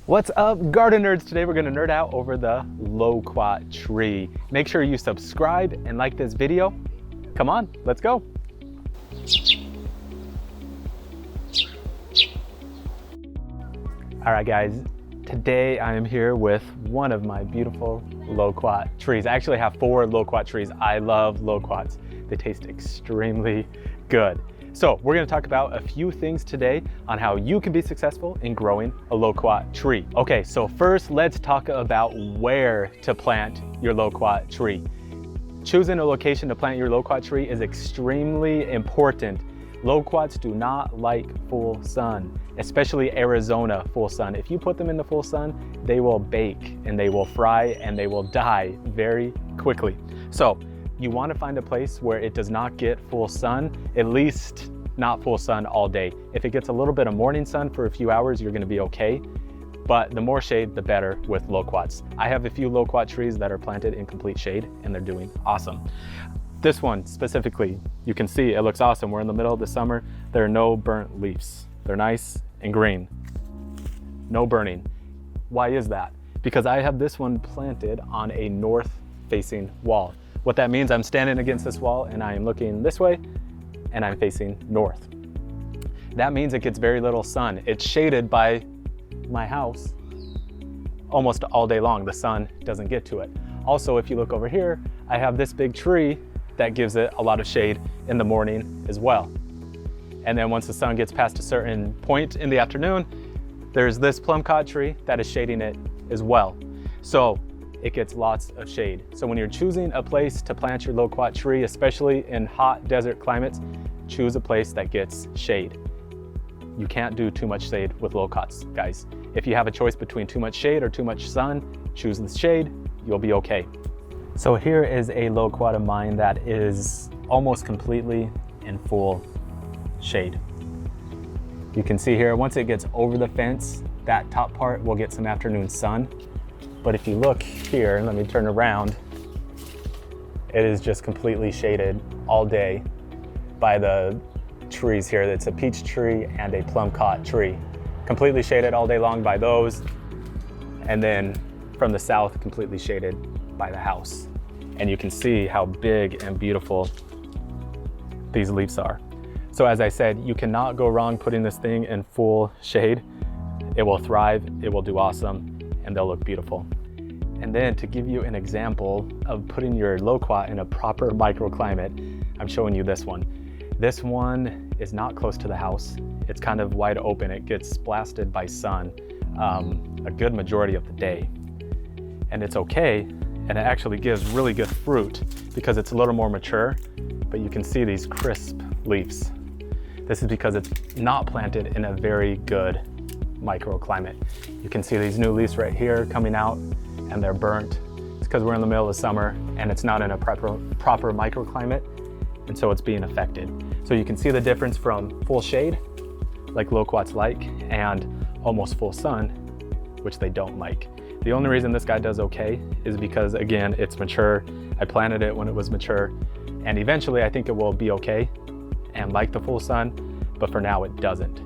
What's up, garden nerds? Today we're gonna nerd out over the loquat tree. Make sure you subscribe and like this video. Come on, let's go. All right guys, today I am here with one of my beautiful loquat trees. I actually have 4 loquat trees. I love loquats. They taste extremely good. So we're gonna talk about a few things today on how you can be successful in growing a loquat tree. Okay, so first let's talk about where to plant your loquat tree. Choosing a location to plant your loquat tree is extremely important. Loquats do not like full sun, especially Arizona full sun. If you put them in the full sun, they will bake and they will fry and they will die very quickly. So you want to find a place where it does not get full sun, at least not full sun all day. If it gets a little bit of morning sun for a few hours, you're going to be okay. But the more shade, the better with loquats. I have a few loquat trees that are planted in complete shade and they're doing awesome. This one specifically, you can see it looks awesome. We're in the middle of the summer. There are no burnt leaves. They're nice and green. No burning. Why is that? Because I have this one planted on a north facing wall. What that means, I'm standing against this wall and I am looking this way and I'm facing north. That means it gets very little sun. It's shaded by my house almost all day long. The sun doesn't get to it. Also, if you look over here, I have this big tree that gives it a lot of shade in the morning as well. And then once the sun gets past a certain point in the afternoon, there's this plumcot tree that is shading it as well. So it gets lots of shade. So when you're choosing a place to plant your loquat tree, especially in hot desert climates, choose a place that gets shade. You can't do too much shade with loquats, guys. If you have a choice between too much shade or too much sun, choose the shade, you'll be okay. So here is a loquat of mine that is almost completely in full shade. You can see here, once it gets over the fence, that top part will get some afternoon sun. But if you look here, let me turn around, it is just completely shaded all day by the trees here. It's a peach tree and a plumcot tree. Completely shaded all day long by those. And then from the south, completely shaded by the house. And you can see how big and beautiful these leaves are. So as I said, you cannot go wrong putting this thing in full shade. It will thrive, it will do awesome, and they'll look beautiful. And then to give you an example of putting your loquat in a proper microclimate, I'm showing you this one. This one is not close to the house. It's kind of wide open. It gets blasted by sun a good majority of the day. And it's okay, and it actually gives really good fruit because it's a little more mature, but you can see these crisp leaves. This is because it's not planted in a very good microclimate. You can see these new leaves right here coming out and they're burnt. It's because we're in the middle of summer and it's not in a proper microclimate, and so it's being affected. So you can see the difference from full shade, like loquats like, and almost full sun, which they don't like. The only reason this guy does okay is because, again, it's mature. I planted it when it was mature, and eventually I think it will be okay and like the full sun, but for now it doesn't.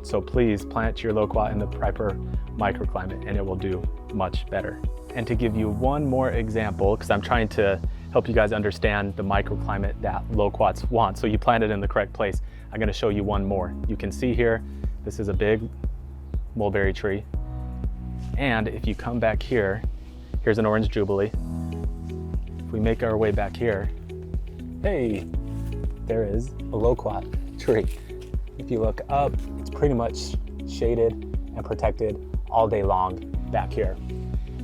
So please plant your loquat in the proper microclimate and it will do much better. And to give you one more example, because I'm trying to help you guys understand the microclimate that loquats want, so you plant it in the correct place, I'm gonna show you one more. You can see here, this is a big mulberry tree. And if you come back here, here's an orange jubilee. If we make our way back here, hey, there is a loquat tree. If you look up, it's pretty much shaded and protected all day long back here.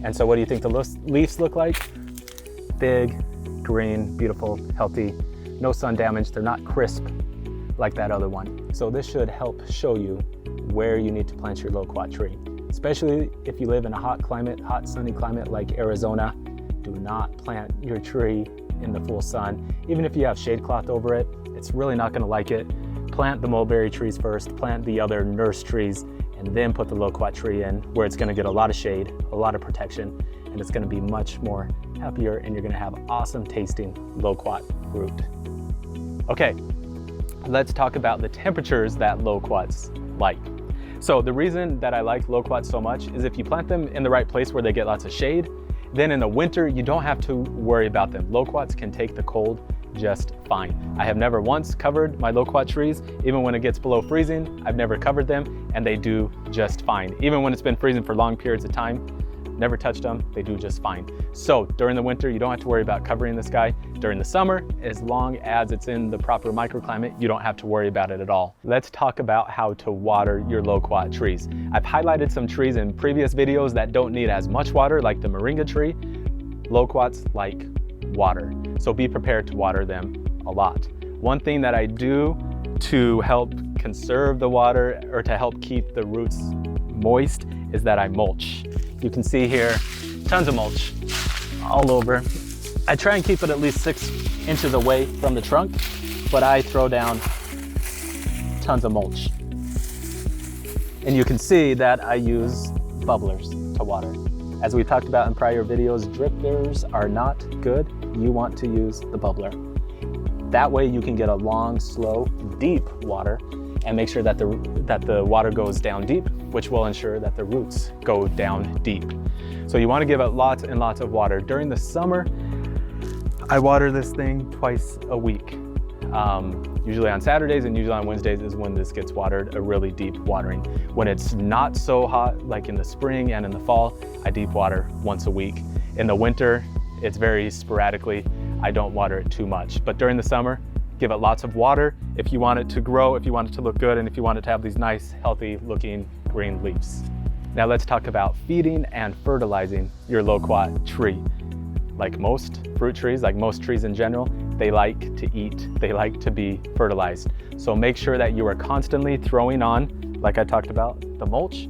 And so what do you think the leaves look like? Big, green, beautiful, healthy, no sun damage. They're not crisp like that other one. So this should help show you where you need to plant your loquat tree. Especially if you live in a hot climate, hot sunny climate like Arizona, do not plant your tree in the full sun. Even if you have shade cloth over it, it's really not gonna like it. Plant the mulberry trees first, plant the other nurse trees, and then put the loquat tree in where it's gonna get a lot of shade, a lot of protection, and it's gonna be much more happier, and you're gonna have awesome tasting loquat fruit. Okay, let's talk about the temperatures that loquats like. So the reason that I like loquats so much is if you plant them in the right place where they get lots of shade, then in the winter, you don't have to worry about them. Loquats can take the cold just fine. I have never once covered my loquat trees. Even when it gets below freezing, I've never covered them and they do just fine. Even when it's been freezing for long periods of time, never touched them, they do just fine. So during the winter, you don't have to worry about covering this guy. During the summer, as long as it's in the proper microclimate, you don't have to worry about it at all. Let's talk about how to water your loquat trees. I've highlighted some trees in previous videos that don't need as much water, like the moringa tree. Loquats like water, so be prepared to water them a lot. One thing that I do to help conserve the water or to help keep the roots moist is that I mulch. You can see here, tons of mulch all over. I try and keep it at least 6 inches away from the trunk, but I throw down tons of mulch. And you can see that I use bubblers to water. As we talked about in prior videos, drippers are not good. You want to use the bubbler. That way you can get a long, slow, deep water and make sure that the water goes down deep, which will ensure that the roots go down deep. So you want to give it lots and lots of water. During the summer, I water this thing twice a week. Usually on Saturdays and usually on Wednesdays is when this gets watered, a really deep watering. When it's not so hot, like in the spring and in the fall, I deep water once a week. In the winter, it's very sporadically. I don't water it too much. But during the summer, give it lots of water if you want it to grow, if you want it to look good, and if you want it to have these nice, healthy looking green leaves. Now let's talk about feeding and fertilizing your loquat tree. Like most fruit trees, like most trees in general, they like to eat, they like to be fertilized. So make sure that you are constantly throwing on, like I talked about, the mulch.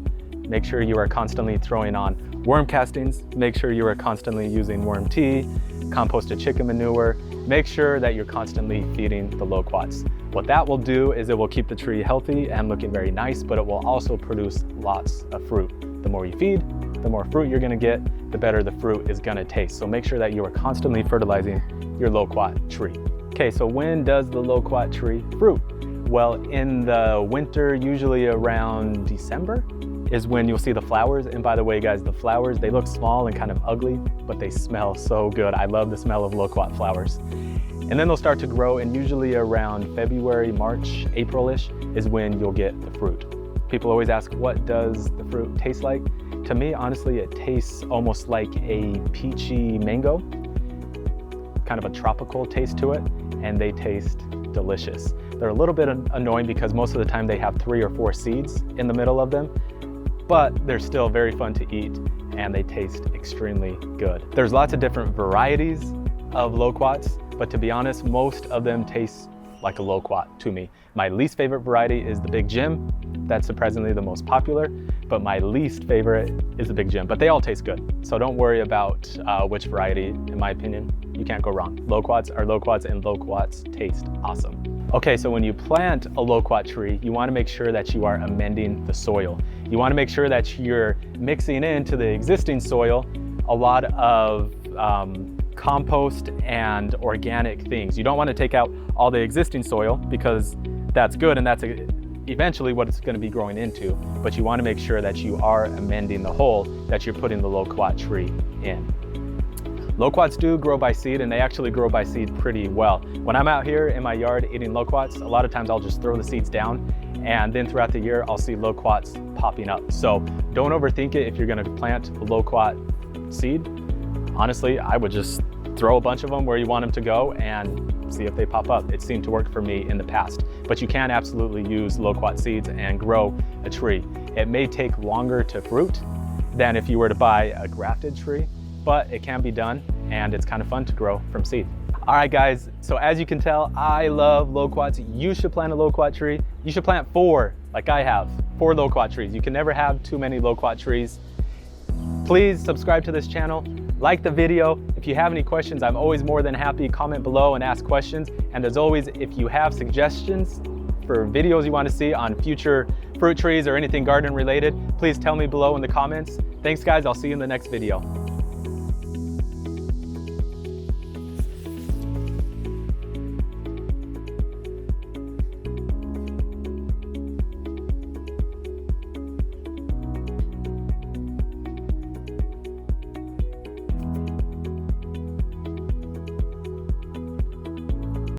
Make sure you are constantly throwing on worm castings. Make sure you are constantly using worm tea, composted chicken manure. Make sure that you're constantly feeding the loquats. What that will do is it will keep the tree healthy and looking very nice, but it will also produce lots of fruit. The more you feed, the more fruit you're gonna get, the better the fruit is gonna taste. So make sure that you are constantly fertilizing your loquat tree. Okay, so when does the loquat tree fruit? Well, in the winter, usually around December, is when you'll see the flowers. And by the way, guys, the flowers, they look small and kind of ugly, but they smell so good. I love the smell of loquat flowers. And then they'll start to grow, and usually around February, March, April-ish is when you'll get the fruit. People always ask, what does the fruit taste like? To me, honestly, it tastes almost like a peachy mango, kind of a tropical taste to it, and they taste delicious. They're a little bit annoying because most of the time they have 3 or 4 seeds in the middle of them, but they're still very fun to eat and they taste extremely good. There's lots of different varieties of loquats, but to be honest, most of them taste like a loquat to me. My least favorite variety is the Big Jim. That's surprisingly the most popular, but my least favorite is the Big Jim, but they all taste good. So don't worry about which variety, in my opinion. You can't go wrong. Loquats are loquats and loquats taste awesome. Okay, so when you plant a loquat tree, you want to make sure that you are amending the soil. You want to make sure that you're mixing into the existing soil a lot of compost and organic things. You don't want to take out all the existing soil because that's good and that's eventually what it's going to be growing into, but you want to make sure that you are amending the hole that you're putting the loquat tree in. Loquats do grow by seed, and they actually grow by seed pretty well. When I'm out here in my yard eating loquats, a lot of times I'll just throw the seeds down, and then throughout the year I'll see loquats popping up. So don't overthink it if you're going to plant a loquat seed. Honestly, I would just throw a bunch of them where you want them to go and see if they pop up. It seemed to work for me in the past, but you can absolutely use loquat seeds and grow a tree. It may take longer to fruit than if you were to buy a grafted tree, but it can be done and it's kind of fun to grow from seed. All right, guys, so as you can tell, I love loquats. You should plant a loquat tree. You should plant 4, like I have, 4 loquat trees. You can never have too many loquat trees. Please subscribe to this channel, like the video. If you have any questions, I'm always more than happy. Comment below and ask questions. And as always, if you have suggestions for videos you want to see on future fruit trees or anything garden related, please tell me below in the comments. Thanks, guys. I'll see you in the next video.